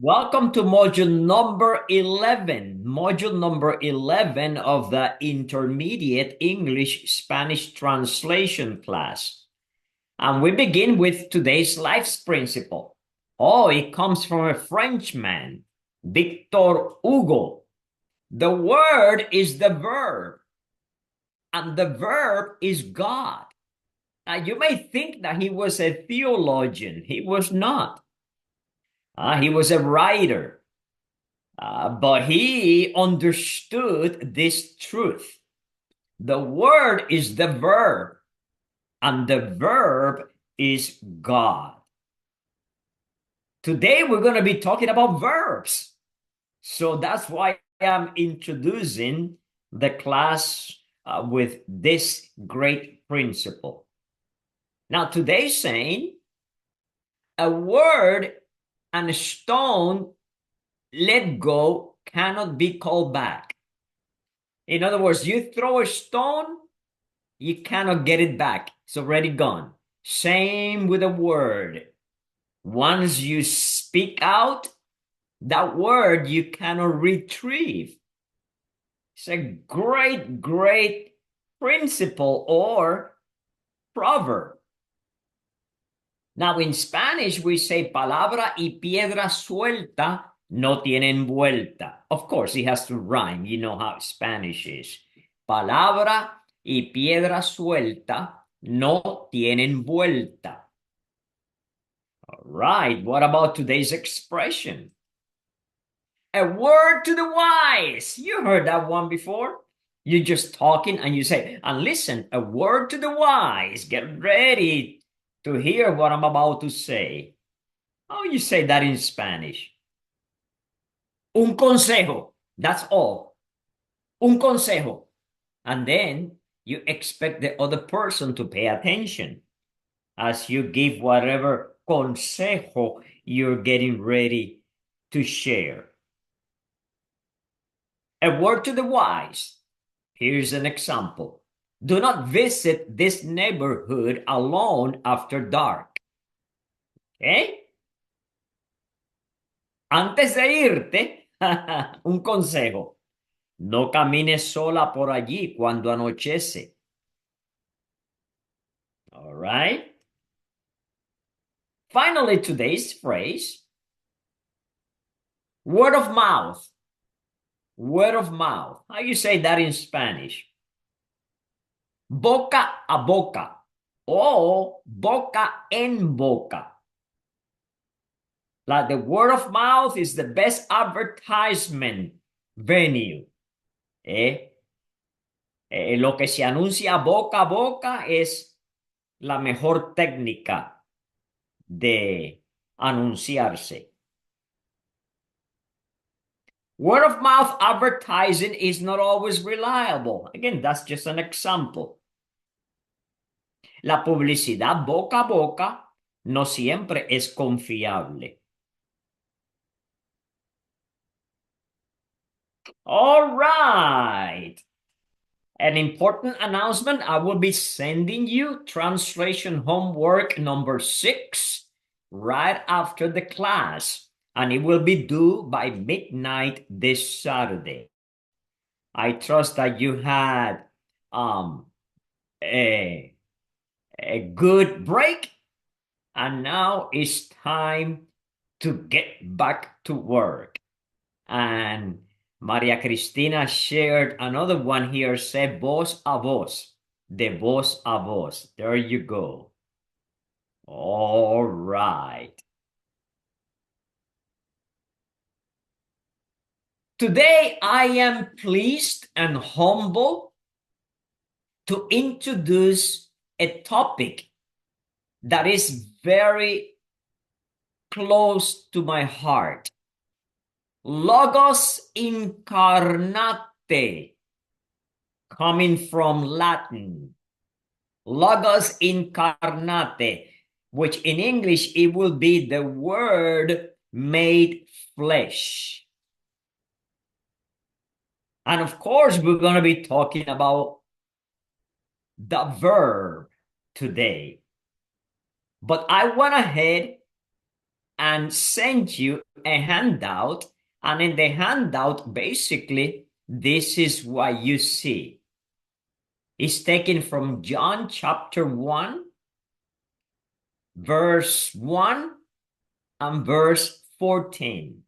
Welcome to module number 11 of the Intermediate English Spanish Translation class. And we begin with today's life's principle. Oh, it comes from a Frenchman, Victor Hugo. The word is the verb, and the verb is God. Now, you may think that he was a theologian. He was not. He was a writer. But he understood this truth. The word is the verb, and the verb is God. Today, we're going to be talking about verbs. So that's why I'm introducing the class with this great principle. Now, today's saying, a word and a stone let go cannot be called back. In other words, you throw a stone, you cannot get it back. It's already gone. Same with a word. Once you speak out, that word you cannot retrieve. It's a great, great principle or proverb. Now, in Spanish, we say palabra y piedra suelta no tienen vuelta. Of course, it has to rhyme. You know how Spanish is. Palabra y piedra suelta no tienen vuelta. All right, what about today's expression? A word to the wise. You heard that one before? You're just talking and you say, and listen, a word to the wise. Get ready to hear what I'm about to say. How you say that in Spanish? Un consejo. That's all. Un consejo. And then you expect the other person to pay attention as you give whatever consejo you're getting ready to share. A word to the wise. Here's an example. Do not visit this neighborhood alone after dark. Okay? Antes de irte, un consejo. No camines sola por allí cuando anochece. All right? Finally, today's phrase, word of mouth. Word of mouth. How you say that in Spanish? Boca a boca o boca en boca. Like the word of mouth is the best advertisement venue. Lo que se anuncia boca a boca es la mejor técnica de anunciarse. Word of mouth advertising is not always reliable. Again, that's just an example. La publicidad boca a boca no siempre es confiable. All right. An important announcement. I will be sending you translation homework number 6 right after the class, and it will be due by midnight this Saturday. I trust that you had a good break, and now it's time to get back to work. And Maria Cristina shared another one here, said voz a voz, de voz a voz. There you go. All right. Today, I am pleased and humble to introduce a topic that is very close to my heart. Logos incarnate, coming from Latin. Logos incarnate, which in English it will be the word made flesh. And of course, we're going to be talking about the verb today. But I went ahead and sent you a handout. And in the handout, basically, this is what you see. It's taken from John chapter 1, verse 1 and verse 14.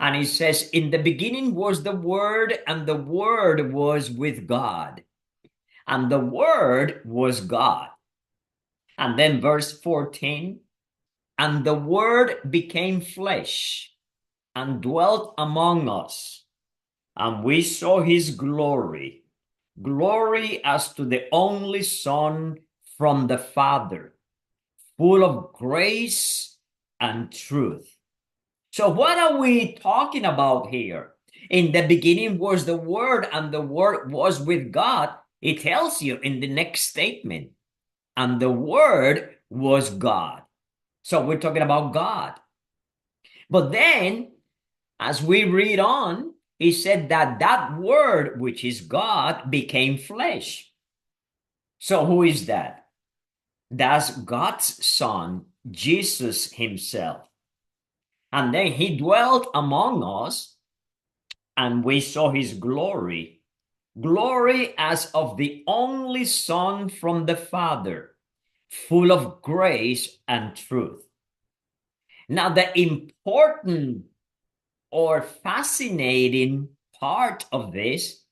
And it says, in the beginning was the Word, and the Word was with God, and the Word was God. And then verse 14, and the Word became flesh and dwelt among us, and we saw his glory, glory as to the only Son from the Father, full of grace and truth. So what are we talking about here? In the beginning was the Word, and the Word was with God. It tells you in the next statement, and the Word was God. So we're talking about God. But then, as we read on, he said that that Word, which is God, became flesh. So who is that? That's God's Son, Jesus himself. And then he dwelt among us, and we saw his glory, glory as of the only Son from the Father, full of grace and truth. Now, the important or fascinating part of this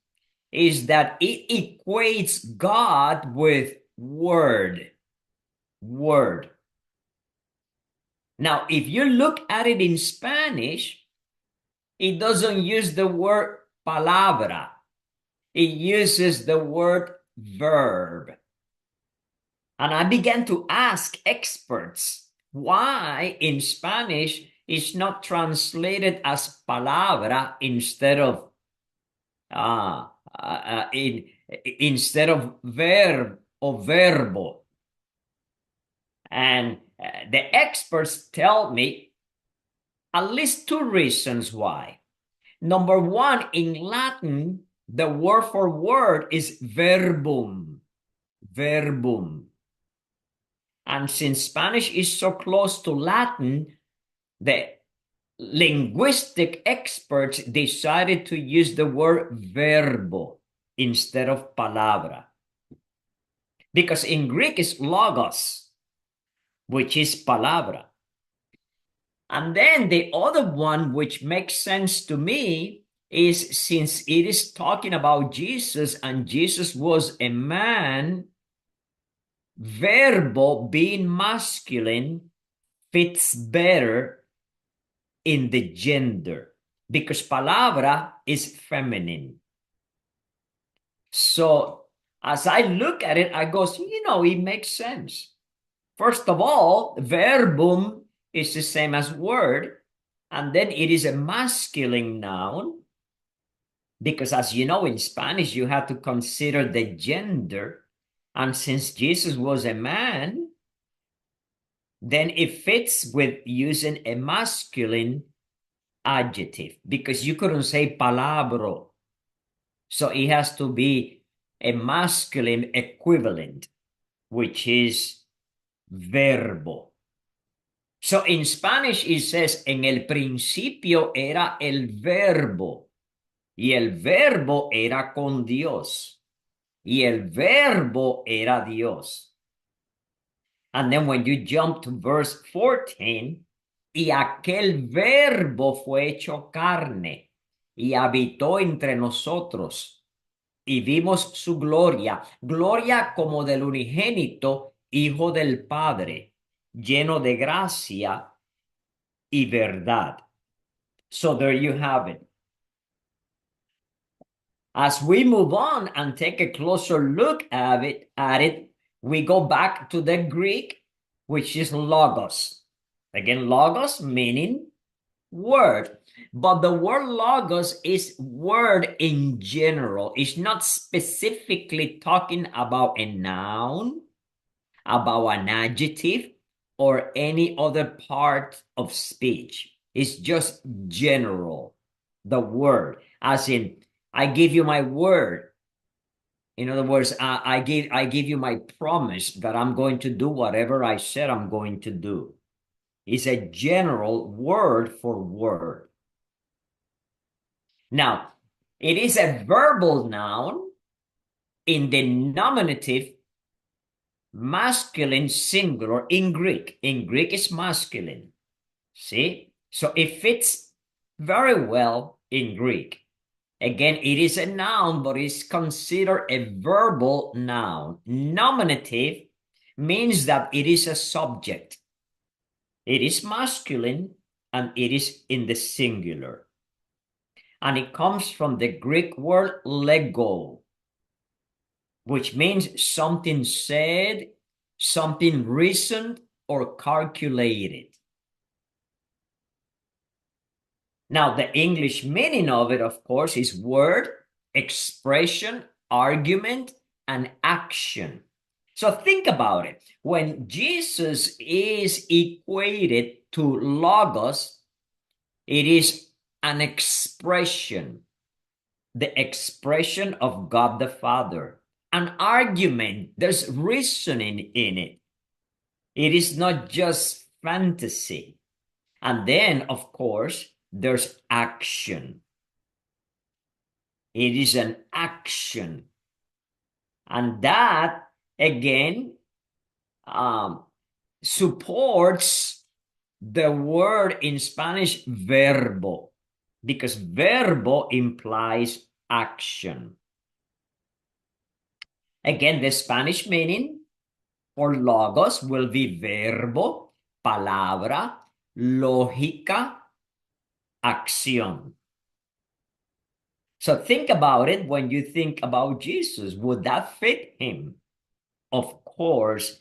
is that it equates God with word. Word. Now, if you look at it in Spanish, it doesn't use the word palabra. It uses the word verb. And I began to ask experts why in Spanish it's not translated as palabra instead of instead of verb or verbo. And the experts tell me at least two reasons why. Number one, in Latin, the word for word is verbum. Verbum. And since Spanish is so close to Latin, the linguistic experts decided to use the word verbo instead of palabra. Because in Greek it's logos, which is palabra. And then the other one, which makes sense to me, is since it is talking about Jesus and Jesus was a man, verbo being masculine fits better in the gender because palabra is feminine. So as I look at it, I go, it makes sense. First of all, verbum is the same as word, and then it is a masculine noun because, as you know, in Spanish, you have to consider the gender. And since Jesus was a man, then it fits with using a masculine adjective because you couldn't say palabro. So it has to be a masculine equivalent, which is verbo. So in Spanish it says, en el principio era el verbo, y el verbo era con Dios, y el verbo era Dios. And then when you jump to verse 14, y aquel verbo fue hecho carne, y habitó entre nosotros, y vimos su gloria, gloria como del unigénito Hijo del Padre, lleno de gracia y verdad. So there you have it. As we move on and take a closer look at it, we go back to the Greek, which is logos. Again, logos meaning word. But the word logos is word in general. It's not specifically talking about a noun, about an adjective, or any other part of speech. It's just general, the word, as in, I give you my word. In other words, I give you my promise that I'm going to do whatever I said I'm going to do. is a general word for word. Now, it is a verbal noun in the nominative masculine singular in Greek. In Greek, it's masculine. See? So it fits very well in Greek. Again, it is a noun, but it's considered a verbal noun. Nominative means that it is a subject. It is masculine and it is in the singular. And it comes from the Greek word lego, which means something said, something reasoned, or calculated. Now, the English meaning of it, of course, is word, expression, argument, and action. So think about it. When Jesus is equated to logos, it is an expression, the expression of God the Father. An argument, there's reasoning in it. It is not just fantasy. And then, of course, there's action. It is an action. And that, again, supports the word in Spanish verbo, because verbo implies action. Again, the Spanish meaning for logos will be verbo, palabra, lógica, acción. So think about it when you think about Jesus. Would that fit him? Of course,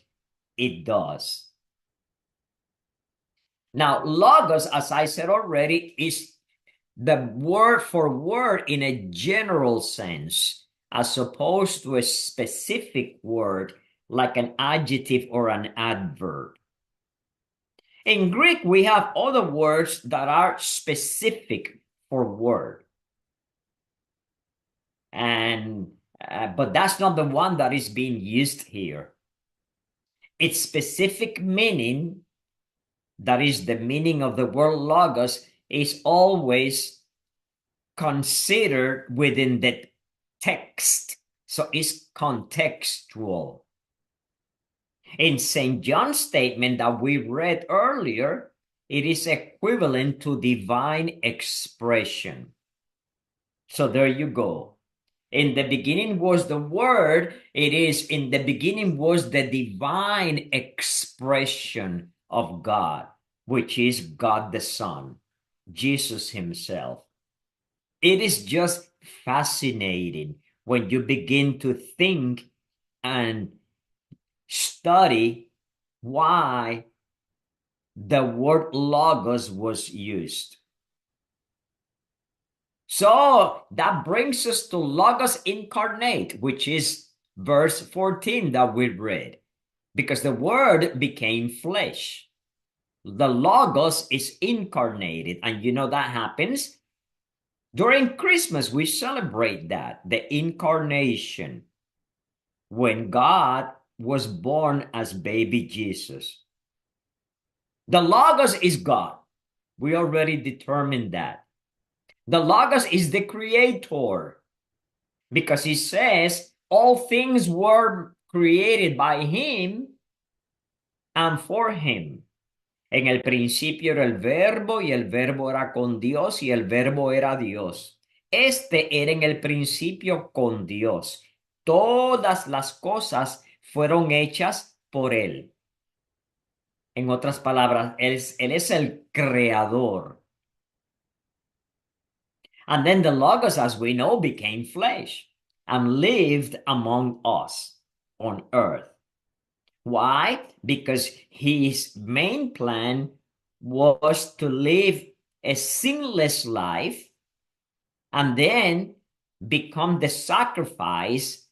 it does. Now, logos, as I said already, is the word for word in a general sense, as opposed to a specific word like an adjective or an adverb. In Greek, we have other words that are specific for word. But that's not the one that is being used here. Its specific meaning, that is the meaning of the word logos, is always considered within the text. So it's contextual. In St. John's statement that we read earlier, it is equivalent to divine expression. So there you go. In the beginning was the Word. It is in the beginning was the divine expression of God, which is God the Son, Jesus himself. It is just fascinating when you begin to think and study why the word logos was used. So that brings us to logos incarnate, which is verse 14 that we read, because the word became flesh. The logos is incarnated, and you know that happens during Christmas. We celebrate that, the incarnation, when God was born as baby Jesus. The logos is God. We already determined that. The logos is the creator, because he says all things were created by him and for him. En el principio era el verbo y el verbo era con Dios y el verbo era Dios. Este era en el principio con Dios. Todas las cosas fueron hechas por él. En otras palabras, él es el creador. And then the Logos, as we know, became flesh and lived among us on earth. Why? Because his main plan was to live a sinless life and then become the sacrifice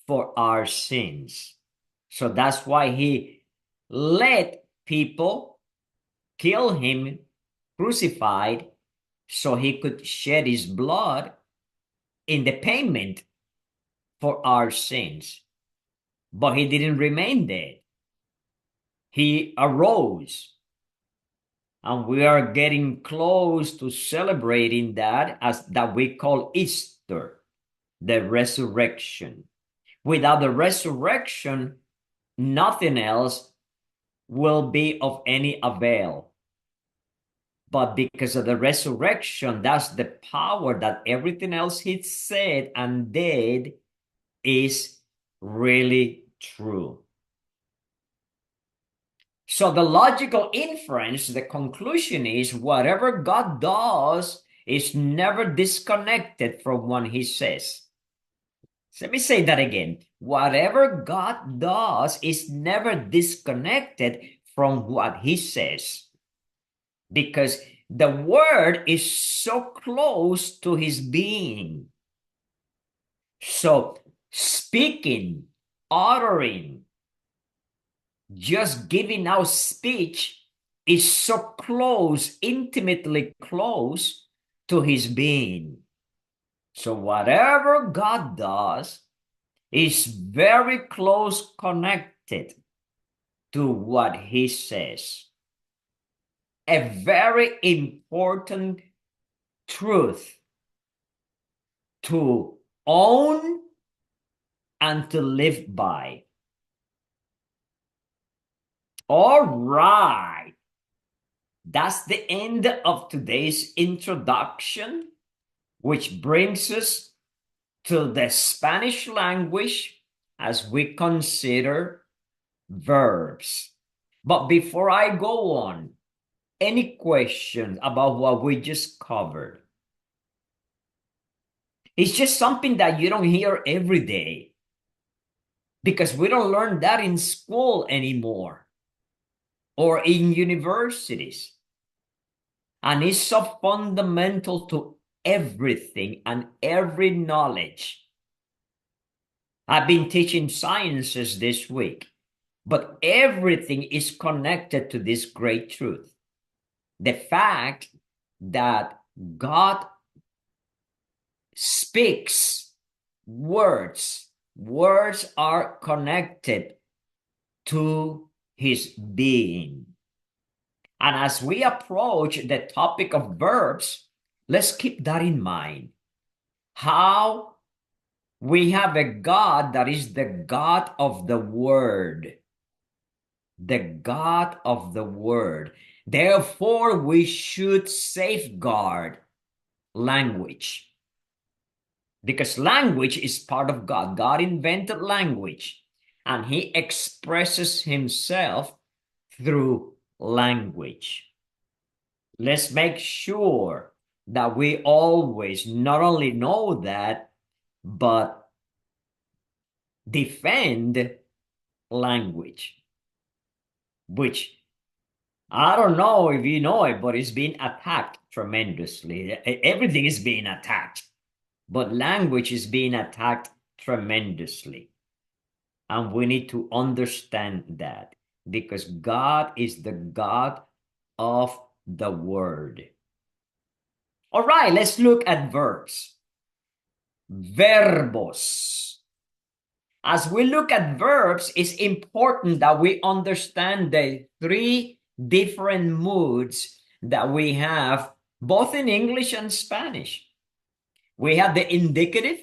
for our sins. So that's why he let people kill him, crucified, so he could shed his blood in the payment for our sins. But he didn't remain dead. He arose. And we are getting close to celebrating that, as that we call Easter, the resurrection. Without the resurrection, nothing else will be of any avail. But because of the resurrection, that's the power that everything else he said and did is really true. So the logical inference, the conclusion is whatever God does is never disconnected from what he says. So let me say that again. Whatever God does is never disconnected from what he says, because the word is so close to his being. So speaking, uttering, just giving out speech is so close, intimately close to his being. So whatever God does is very close connected to what he says. A very important truth to own and to live by. All right. That's the end of today's introduction, which brings us to the Spanish language as we consider verbs. But before I go on, any questions about what we just covered? It's just something that you don't hear every day, because we don't learn that in school anymore or in universities. And it's so fundamental to everything and every knowledge. I've been teaching sciences this week, but everything is connected to this great truth. The fact that God speaks words. Words are connected to his being. And as we approach the topic of verbs, let's keep that in mind. How we have a God that is the God of the Word. The God of the Word. Therefore, we should safeguard language. Because language is part of God. God invented language, and he expresses himself through language. Let's make sure that we always not only know that, but defend language, which I don't know if you know it, but it's being attacked tremendously. Everything is being attacked, but language is being attacked tremendously. And we need to understand that, because God is the God of the Word. All right, let's look at verbs. Verbos. As we look at verbs, it's important that we understand the three different moods that we have, both in English and Spanish. We have the indicative,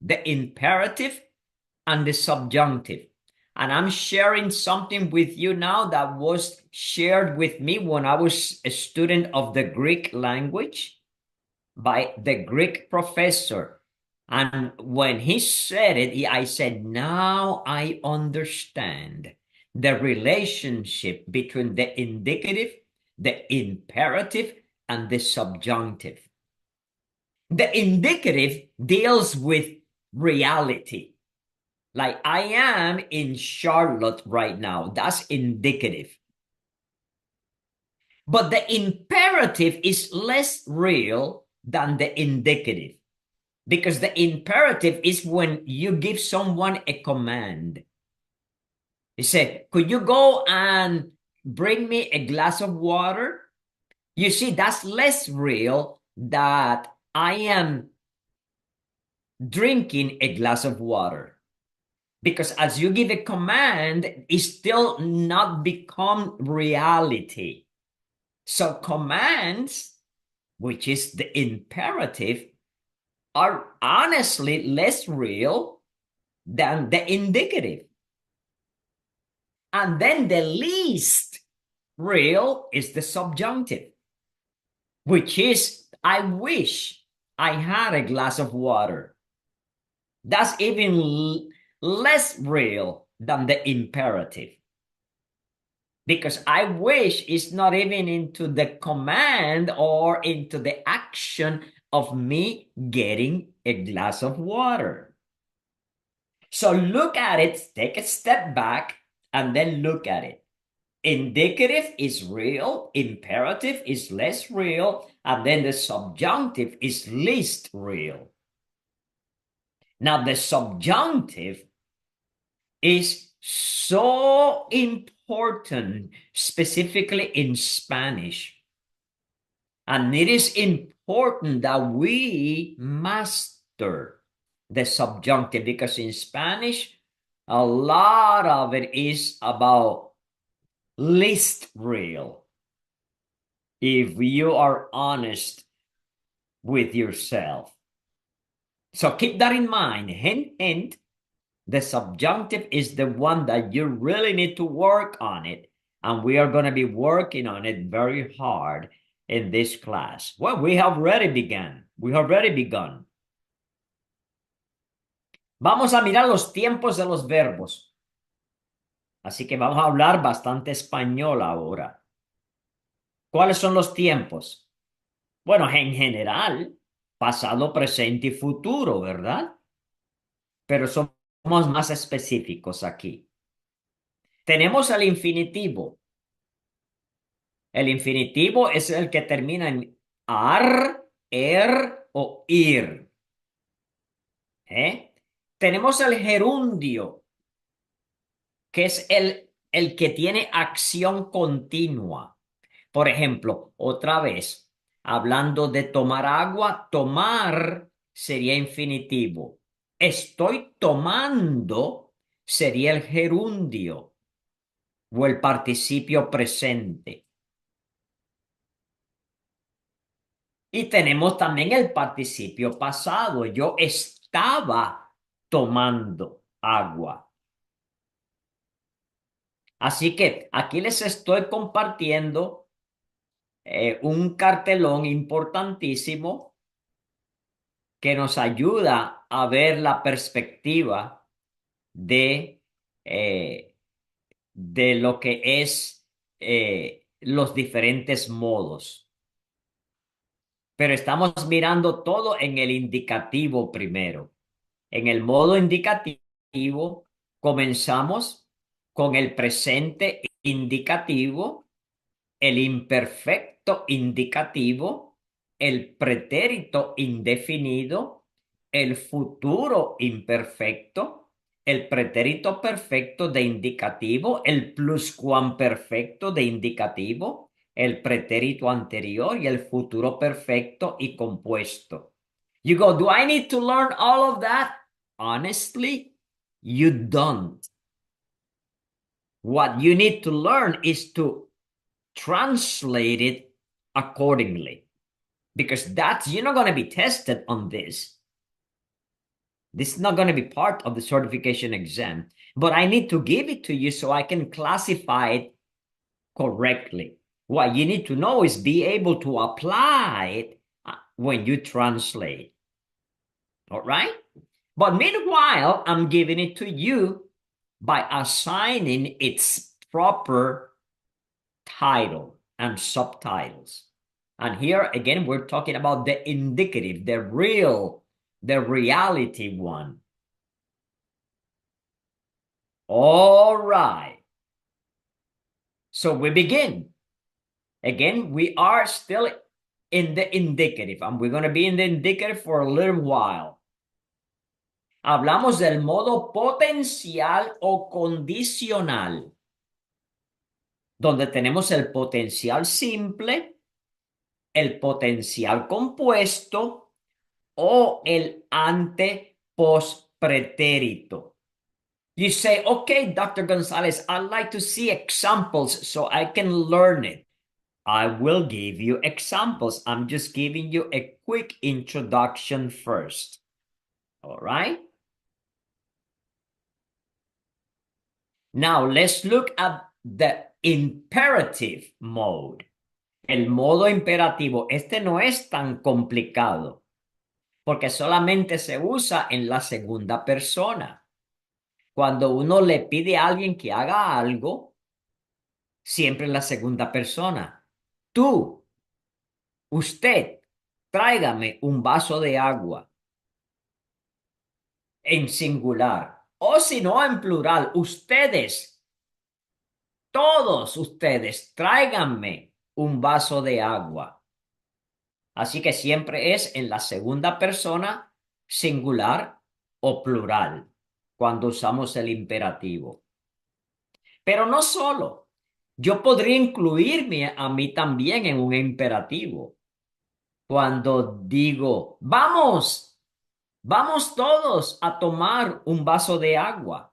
the imperative, and the subjunctive. And I'm sharing something with you now that was shared with me when I was a student of the Greek language by the Greek professor. And when he said it, I said, now I understand the relationship between the indicative, the imperative, and the subjunctive. The indicative deals with reality. Like, I am in Charlotte right now. That's indicative. But the imperative is less real than the indicative, because the imperative is when you give someone a command. You say, could you go and bring me a glass of water? You see, that's less real that I am drinking a glass of water. Because as you give a command, it still not become reality. So commands, which is the imperative, are honestly less real than the indicative. And then the least real is the subjunctive, which is, I wish I had a glass of water. That's even less real than the imperative. Because I wish is not even into the command or into the action of me getting a glass of water. So look at it, take a step back, and then look at it. Indicative is real, imperative is less real, and then the subjunctive is least real. Now, the subjunctive is so important, specifically in Spanish. And it is important that we master the subjunctive, because in Spanish, a lot of it is about least real. If you are honest with yourself. So keep that in mind. Hint, hint. The subjunctive is the one that you really need to work on it. And we are going to be working on it very hard in this class. Well, we have already begun. We have already begun. Vamos a mirar los tiempos de los verbos. Así que vamos a hablar bastante español ahora. ¿Cuáles son los tiempos? Bueno, en general, pasado, presente y futuro, ¿verdad? Pero somos más específicos aquí. Tenemos el infinitivo. El infinitivo es el que termina en ar, o ir. Tenemos el gerundio, que es el que tiene acción continua. Por ejemplo, otra vez, hablando de tomar agua, tomar sería infinitivo. Estoy tomando sería el gerundio o el participio presente. Y tenemos también el participio pasado. Yo estaba tomando agua. Así que aquí les estoy compartiendo un cartelón importantísimo que nos ayuda a ver la perspectiva eh, de lo que es los diferentes modos. Pero estamos mirando todo en el indicativo primero. En el modo indicativo comenzamos con el presente indicativo, el imperfecto indicativo, el pretérito indefinido, el futuro imperfecto, el pretérito perfecto de indicativo, el pluscuamperfecto de indicativo, el pretérito anterior y el futuro perfecto y compuesto. You go, do I need to learn all of that? Honestly, you don't. What you need to learn is to translate it accordingly, because you're not going to be tested on this. This is not going to be part of the certification exam, but I need to give it to you so I can classify it correctly. What you need to know is be able to apply it when you translate. All right? But meanwhile, I'm giving it to you by assigning its proper title and subtitles. And here again, we're talking about the indicative, the reality one. All right. So we begin. Again, we are still in the indicative, and we're going to be in the indicative for a little while. Hablamos del modo potencial o condicional, donde tenemos el potencial simple, el potencial compuesto o el ante-post-pretérito. You say, okay, Dr. Gonzalez, I'd like to see examples so I can learn it. I will give you examples. I'm just giving you a quick introduction first. All right? Now let's look at the imperative mode. El modo imperativo. Este no es tan complicado porque solamente se usa en la segunda persona. Cuando uno le pide a alguien que haga algo, siempre en la segunda persona. Tú, usted, tráigame un vaso de agua en singular. O si no, en plural, ustedes, todos ustedes, tráiganme un vaso de agua. Así que siempre es en la segunda persona, singular o plural, cuando usamos el imperativo. Pero no solo. Yo podría incluirme a mí también en un imperativo. Cuando digo, vamos, vamos todos a tomar un vaso de agua.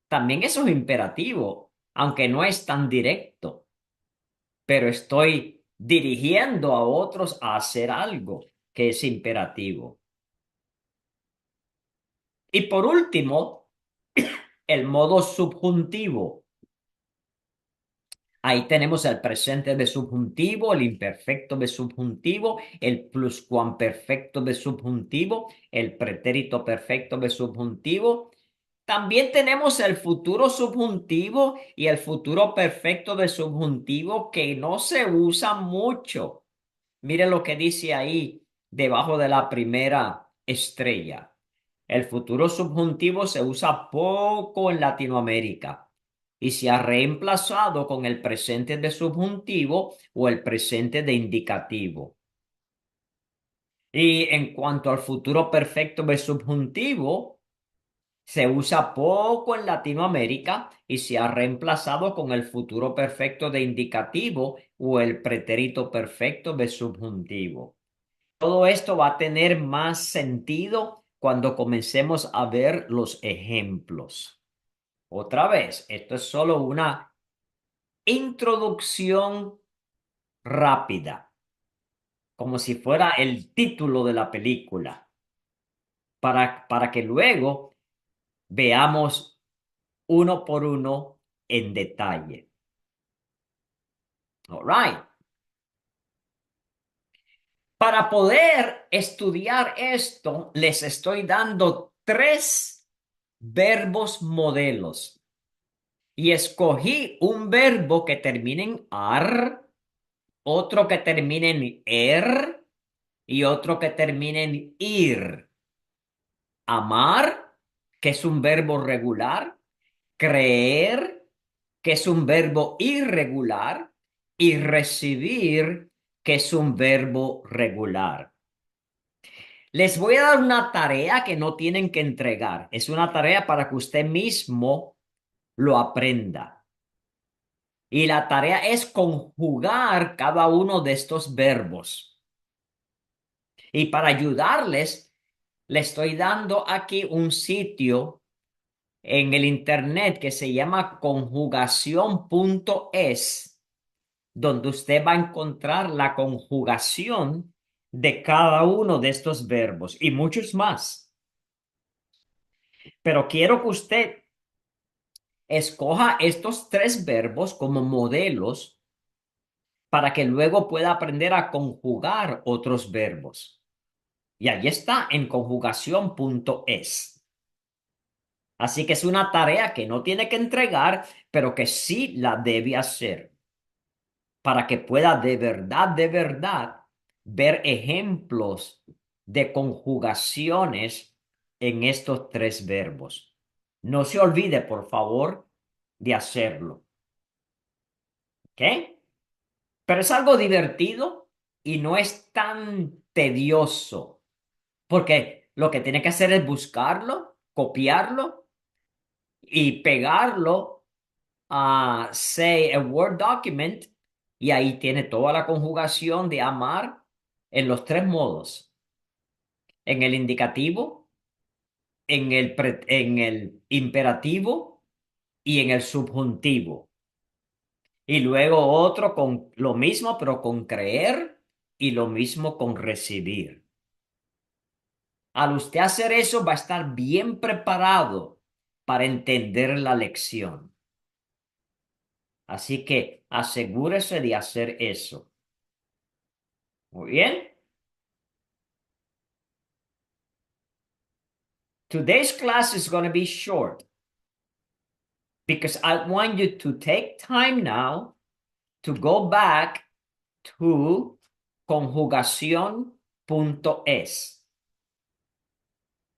También eso es imperativo, aunque no es tan directo, pero estoy dirigiendo a otros a hacer algo que es imperativo. Y por último, el modo subjuntivo. Ahí tenemos el presente de subjuntivo, el imperfecto de subjuntivo, el pluscuamperfecto de subjuntivo, el pretérito perfecto de subjuntivo. También tenemos el futuro subjuntivo y el futuro perfecto de subjuntivo que no se usa mucho. Mire lo que dice ahí debajo de la primera estrella. El futuro subjuntivo se usa poco en Latinoamérica y se ha reemplazado con el presente de subjuntivo o el presente de indicativo. Y en cuanto al futuro perfecto de subjuntivo, se usa poco en Latinoamérica y se ha reemplazado con el futuro perfecto de indicativo o el pretérito perfecto de subjuntivo. Todo esto va a tener más sentido cuando comencemos a ver los ejemplos. Otra vez, esto es solo una introducción rápida, como si fuera el título de la película, para que luego veamos uno por uno en detalle. All right. Para poder estudiar esto, les estoy dando tres verbos modelos y escogí un verbo que termine en ar, otro que termine en er y otro que termine en ir. Amar, que es un verbo regular, creer, que es un verbo irregular, y recibir, que es un verbo regular. Les voy a dar una tarea que no tienen que entregar. Es una tarea para que usted mismo lo aprenda. Y la tarea es conjugar cada uno de estos verbos. Y para ayudarles, le estoy dando aquí un sitio en el internet que se llama conjugación.es, donde usted va a encontrar la conjugación de cada uno de estos verbos y muchos más. Pero quiero que usted escoja estos tres verbos como modelos para que luego pueda aprender a conjugar otros verbos. Y allí está en conjugación.es. Así que es una tarea que no tiene que entregar, pero que sí la debe hacer para que pueda de verdad, ver ejemplos de conjugaciones en estos tres verbos. No se olvide, por favor, de hacerlo. ¿Ok? Pero es algo divertido y no es tan tedioso, porque lo que tiene que hacer es buscarlo, copiarlo y pegarlo a, say, a Word document, y ahí tiene toda la conjugación de amar en los tres modos, en el indicativo, en el imperativo y en el subjuntivo. Y luego otro con lo mismo, pero con creer, y lo mismo con recibir. Al usted hacer eso, va a estar bien preparado para entender la lección. Así que asegúrese de hacer eso. Muy bien. Today's class is going to be short because I want you to take time now to go back to conjugación.es.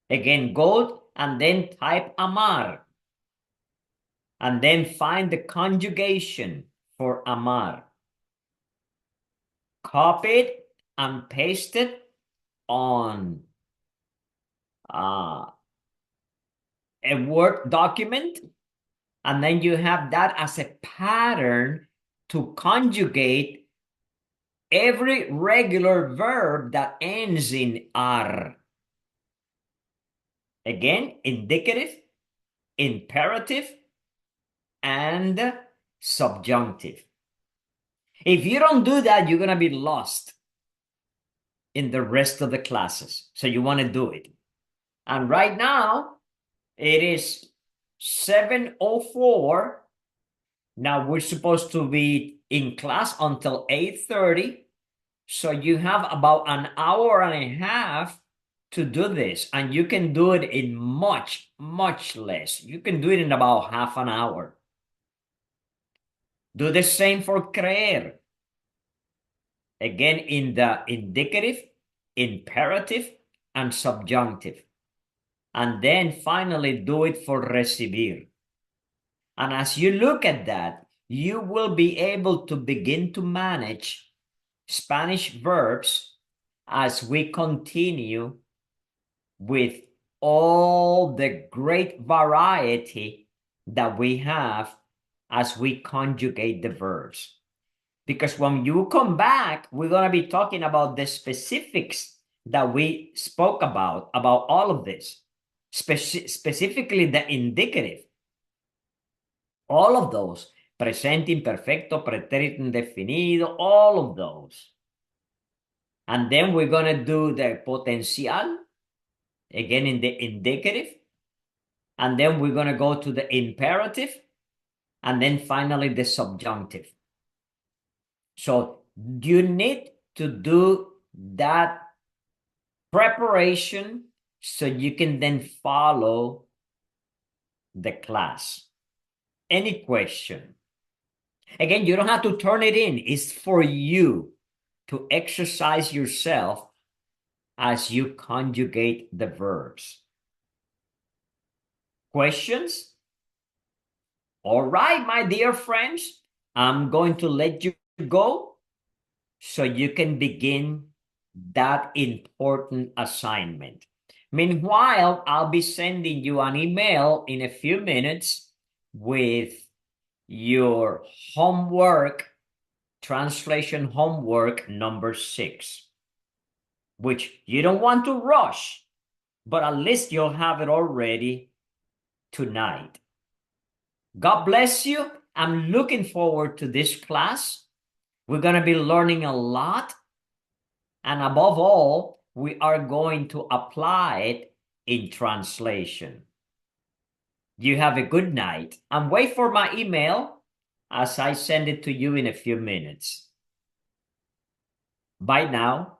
Again, go and then type amar. And then find the conjugation for amar. Copy it and paste it on a Word document. And then you have that as a pattern to conjugate every regular verb that ends in ar. Again, indicative, imperative, and subjunctive. If you don't do that, you're going to be lost in the rest of the classes. So you want to do it. And right now, it is 7:04. Now we're supposed to be in class until 8:30. So you have about an hour and a half to do this. And you can do it in much, much less. You can do it in about half an hour. Do the same for creer. Again, in the indicative, imperative, and subjunctive. And then finally do it for recibir. And as you look at that, you will be able to begin to manage Spanish verbs as we continue with all the great variety that we have as we conjugate the verbs. Because when you come back, we're going to be talking about the specifics that we spoke about all of this, specifically the indicative. All of those, presente, imperfecto, pretérito indefinido, all of those. And then we're going to do the potencial, again in the indicative. And then we're going to go to the imperative. And then finally the subjunctive. So you need to do that preparation so you can then follow the class. Any question? Again, you don't have to turn it in. It's for you to exercise yourself as you conjugate the verbs. Questions? All right, my dear friends, I'm going to let you go so you can begin that important assignment. Meanwhile, I'll be sending you an email in a few minutes with your homework, translation homework number 6, which you don't want to rush, but at least you'll have it already tonight. God bless you. I'm looking forward to this class. We're going to be learning a lot. And above all, we are going to apply it in translation. You have a good night and wait for my email as I send it to you in a few minutes. Bye now.